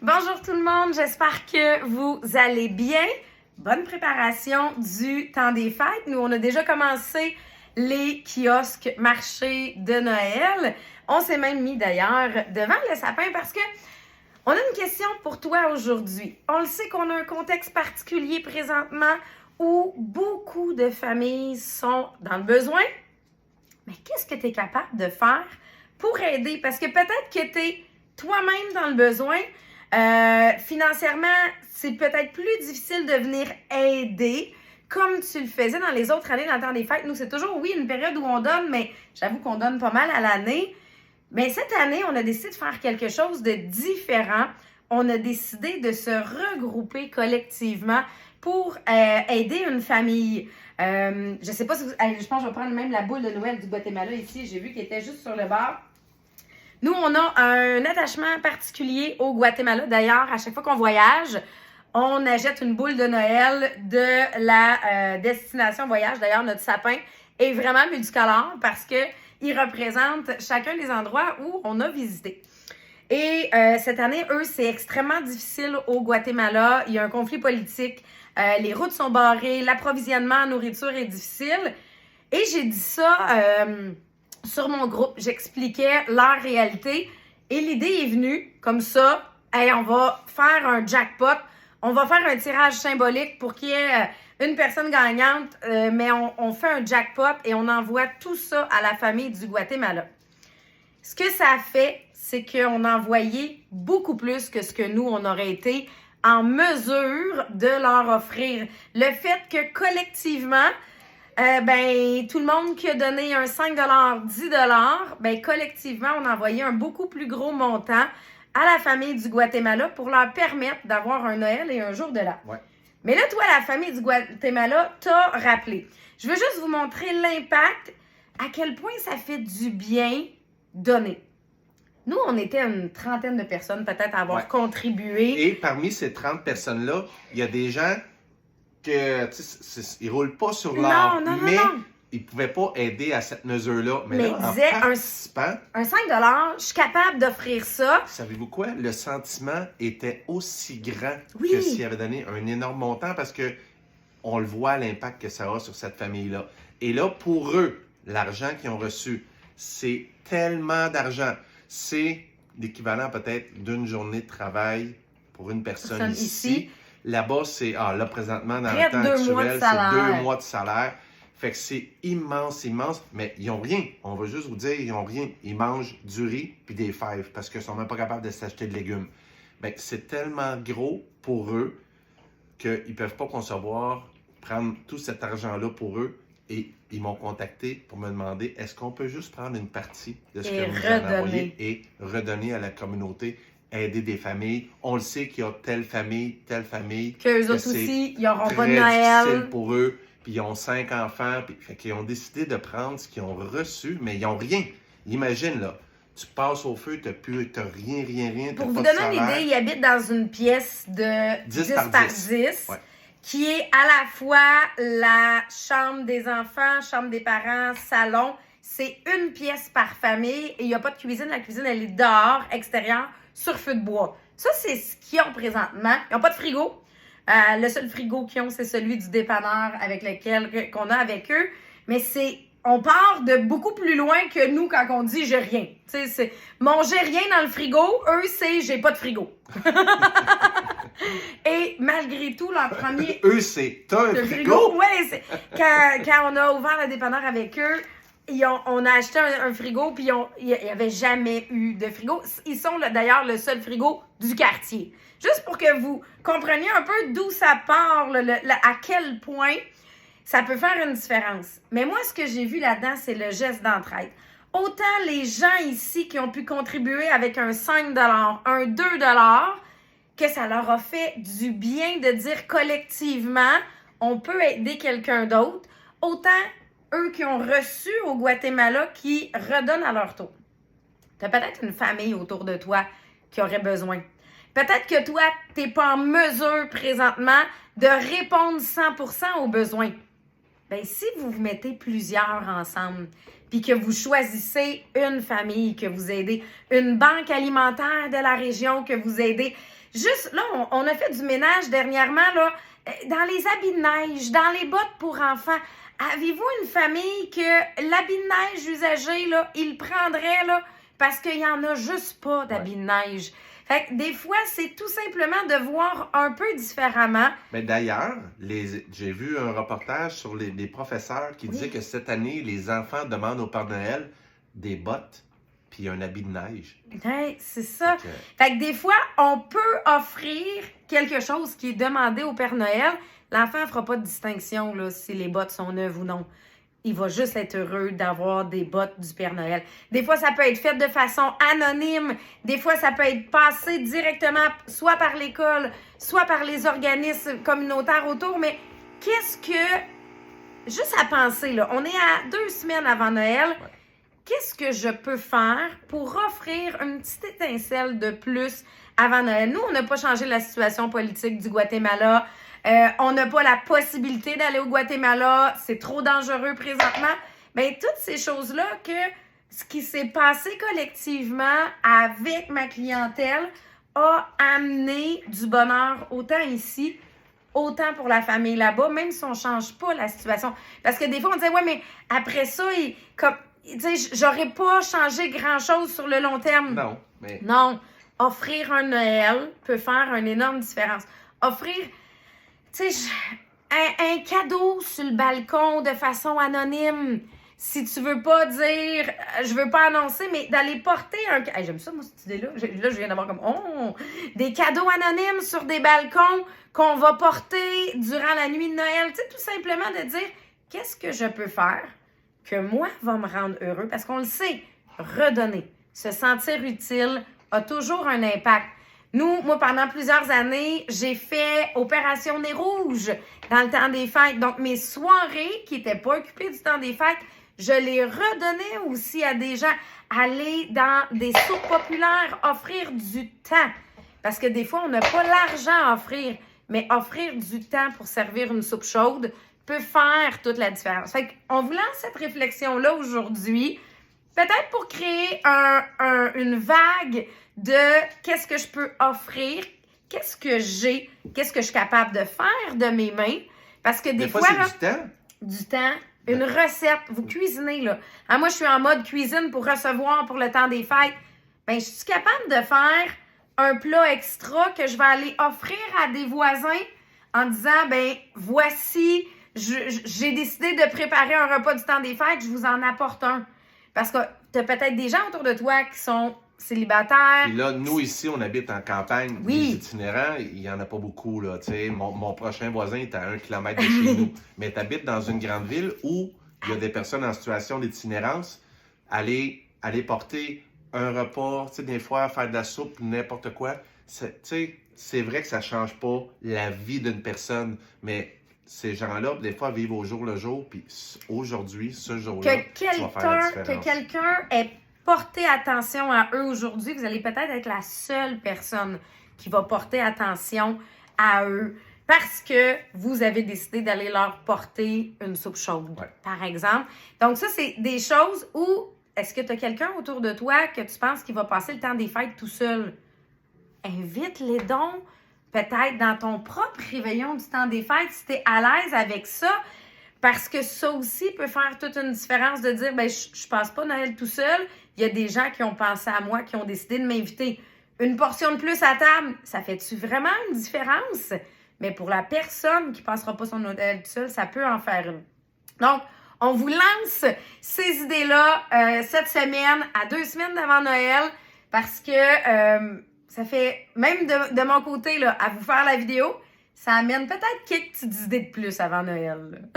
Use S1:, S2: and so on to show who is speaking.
S1: Bonjour tout le monde, j'espère que vous allez bien. Bonne préparation du temps des fêtes. Nous, on a déjà commencé les kiosques marchés de Noël. On s'est même mis d'ailleurs devant le sapin parce que on a une question pour toi aujourd'hui. On le sait qu'on a un contexte particulier présentement où beaucoup de familles sont dans le besoin. Mais qu'est-ce que tu es capable de faire pour aider? Parce que peut-être que tu es toi-même dans le besoin. Financièrement, c'est peut-être plus difficile de venir aider comme tu le faisais dans les autres années dans le temps des fêtes. Nous, c'est toujours, oui, une période où on donne, mais j'avoue qu'on donne pas mal à l'année. Mais cette année, on a décidé de faire quelque chose de différent. On a décidé de se regrouper collectivement pour aider une famille. Je sais pas si vous... je pense que je vais prendre même la boule de Noël du Guatemala ici. J'ai vu qu'elle était juste sur le bord. Nous, on a un attachement particulier au Guatemala. D'ailleurs, à chaque fois qu'on voyage, on achète une boule de Noël de la destination voyage. D'ailleurs, notre sapin est vraiment multicolore parce qu'il représente chacun des endroits où on a visité. Et cette année, eux, c'est extrêmement difficile au Guatemala. Il y a un conflit politique. Les routes sont barrées. L'approvisionnement en nourriture est difficile. Et j'ai dit ça... sur mon groupe, j'expliquais leur réalité et l'idée est venue comme ça. Hey, on va faire un jackpot, on va faire un tirage symbolique pour qu'il y ait une personne gagnante, mais on fait un jackpot et on envoie tout ça à la famille du Guatemala. Ce que ça a fait, c'est qu'on a envoyé beaucoup plus que ce que nous, on aurait été en mesure de leur offrir. Le fait que collectivement, tout le monde qui a donné un 5 10 collectivement, on a envoyé un beaucoup plus gros montant à la famille du Guatemala pour leur permettre d'avoir un Noël et un jour de l'an.
S2: Ouais.
S1: Mais là, toi, la famille du Guatemala t'a rappelé. Je veux juste vous montrer l'impact, à quel point ça fait du bien donner. Nous, on était une trentaine de personnes peut-être à avoir contribué.
S2: Et parmi ces 30 personnes-là, il y a des gens ils roulent pas sur l'or, mais ils pouvaient pas aider à cette mesure-là. Mais là, en participant,
S1: un 5 je suis capable d'offrir ça.
S2: Savez-vous quoi? Le sentiment était aussi grand
S1: Oui.
S2: que s'il avait donné un énorme montant parce que on le voit l'impact que ça a sur cette famille-là. Et là, pour eux, l'argent qu'ils ont reçu, c'est tellement d'argent. C'est l'équivalent peut-être d'une journée de travail pour une personne ici. Là-bas, c'est, là, présentement, dans le temps actuel, c'est 2 mois de salaire. Fait que c'est immense, immense. Mais ils n'ont rien. On va juste vous dire, ils n'ont rien. Ils mangent du riz puis des fèves parce qu'ils ne sont même pas capables de s'acheter de légumes. Bien, c'est tellement gros pour eux qu'ils ne peuvent pas concevoir prendre tout cet argent-là pour eux. Et ils m'ont contacté pour me demander, est-ce qu'on peut juste prendre une partie de ce que vous avez envoyé et redonner à la communauté? Aider des familles. On le sait qu'il y a telle famille,
S1: qu'eux autres aussi, ils n'auront pas de
S2: Noël.
S1: C'est
S2: difficile pour eux. Puis ils ont 5 enfants. Puis, fait qu'ils ont décidé de prendre ce qu'ils ont reçu, mais ils n'ont rien. Imagine, là, tu passes au feu, tu n'as rien.
S1: Pour vous donner une idée, ils habitent dans une pièce de 10 par 10 qui est à la fois la chambre des enfants, chambre des parents, salon. C'est une pièce par famille et il n'y a pas de cuisine. La cuisine, elle est dehors, extérieure, sur feu de bois. Ça, c'est ce qu'ils ont présentement. Ils n'ont pas de frigo. Le seul frigo qu'ils ont, c'est celui du dépanneur qu'on a avec eux. Mais on part de beaucoup plus loin que nous quand on dit j'ai rien. Tu sais, c'est j'ai rien dans le frigo. Eux, c'est j'ai pas de frigo. Et malgré tout, leur premier.
S2: Eux, c'est t'as un frigo.
S1: Oui, quand on a ouvert le dépanneur avec eux, on a acheté un frigo, puis il n'y avait jamais eu de frigo. Ils sont d'ailleurs le seul frigo du quartier. Juste pour que vous compreniez un peu d'où ça part, à quel point ça peut faire une différence. Mais moi, ce que j'ai vu là-dedans, c'est le geste d'entraide. Autant les gens ici qui ont pu contribuer avec un 5 un 2 que ça leur a fait du bien de dire collectivement, on peut aider quelqu'un d'autre. Autant eux qui ont reçu au Guatemala qui redonnent à leur tour. Tu as peut-être une famille autour de toi qui aurait besoin. Peut-être que toi, tu n'es pas en mesure présentement de répondre 100% aux besoins. Bien, si vous vous mettez plusieurs ensemble, puis que vous choisissez une famille que vous aidez, une banque alimentaire de la région que vous aidez. Juste, là, on a fait du ménage dernièrement, là, dans les habits de neige, dans les bottes pour enfants. Avez-vous une famille que l'habit de neige usagé, là, il prendrait, là, parce qu'il n'y en a juste pas d'habits de neige? Fait que des fois, c'est tout simplement de voir un peu différemment.
S2: Mais d'ailleurs, j'ai vu un reportage sur les professeurs qui disaient que cette année, les enfants demandent au Père Noël des bottes puis un habit de neige.
S1: Ouais, c'est ça. Fait que des fois, on peut offrir quelque chose qui est demandé au Père Noël. L'enfant ne fera pas de distinction là, si les bottes sont neuves ou non. Il va juste être heureux d'avoir des bottes du Père Noël. Des fois, ça peut être fait de façon anonyme. Des fois, ça peut être passé directement, soit par l'école, soit par les organismes communautaires autour. Mais qu'est-ce que... Juste à penser, là, on est à 2 semaines avant Noël. Ouais. Qu'est-ce que je peux faire pour offrir une petite étincelle de plus avant Noël? Nous, on n'a pas changé la situation politique du Guatemala. On n'a pas la possibilité d'aller au Guatemala. C'est trop dangereux présentement. Bien, toutes ces choses-là que ce qui s'est passé collectivement avec ma clientèle a amené du bonheur autant ici, autant pour la famille là-bas, même si on ne change pas la situation. Parce que des fois, on disait, ouais, mais après ça, tu sais, j'aurais pas changé grand-chose sur le long terme.
S2: Non, mais...
S1: Non. Offrir un Noël peut faire une énorme différence. Offrir... Tu sais, un cadeau sur le balcon de façon anonyme. Si tu veux pas dire, je veux pas annoncer, mais d'aller porter un... Hey, j'aime ça, moi, cette idée-là. Là, je viens d'avoir comme, des cadeaux anonymes sur des balcons qu'on va porter durant la nuit de Noël. Tu sais, tout simplement de dire, qu'est-ce que je peux faire que moi va me rendre heureux? Parce qu'on le sait, redonner, se sentir utile a toujours un impact. Moi, pendant plusieurs années, j'ai fait Opération Nez Rouge dans le temps des fêtes. Donc, mes soirées qui n'étaient pas occupées du temps des fêtes, je les redonnais aussi à des gens. Aller dans des soupes populaires, offrir du temps. Parce que des fois, on n'a pas l'argent à offrir, mais offrir du temps pour servir une soupe chaude peut faire toute la différence. Fait qu'on vous lance cette réflexion-là aujourd'hui, peut-être pour créer une vague de qu'est-ce que je peux offrir, qu'est-ce que j'ai, qu'est-ce que je suis capable de faire de mes mains. Parce que des fois
S2: c'est
S1: là,
S2: du temps.
S1: Du temps, une recette, vous cuisinez là. Ah, moi, je suis en mode cuisine pour recevoir pour le temps des fêtes. Bien, je suis capable de faire un plat extra que je vais aller offrir à des voisins en disant, ben voici, j'ai décidé de préparer un repas du temps des fêtes, je vous en apporte un. Parce que tu as peut-être des gens autour de toi qui sont célibataires.
S2: Puis là, nous ici, on habite en campagne.
S1: Oui.
S2: Les itinérants, il n'y en a pas beaucoup. Là, mon prochain voisin est à 1 kilomètre de chez nous. Mais tu habites dans une grande ville où il y a des personnes en situation d'itinérance. Aller porter un repas, des fois faire de la soupe, n'importe quoi. C'est vrai que ça ne change pas la vie d'une personne, mais ces gens-là, des fois, vivent au jour le jour, puis aujourd'hui, ce jour-là, ça va faire la différence.
S1: Que quelqu'un ait porté attention à eux aujourd'hui, vous allez peut-être être la seule personne qui va porter attention à eux parce que vous avez décidé d'aller leur porter une soupe chaude, par exemple. Donc ça, c'est des choses où, est-ce que tu as quelqu'un autour de toi que tu penses qu'il va passer le temps des fêtes tout seul? Invite-les donc. Peut-être dans ton propre réveillon du temps des fêtes, si tu es à l'aise avec ça, parce que ça aussi peut faire toute une différence de dire, ben je passe pas Noël tout seul, il y a des gens qui ont pensé à moi, qui ont décidé de m'inviter. Une portion de plus à table, ça fait-tu vraiment une différence? Mais pour la personne qui passera pas son Noël tout seul, ça peut en faire une. Donc, on vous lance ces idées-là cette semaine, à 2 semaines d'avant Noël, parce que... ça fait, même de mon côté, là, à vous faire la vidéo, ça amène peut-être quelques petites idées de plus avant Noël.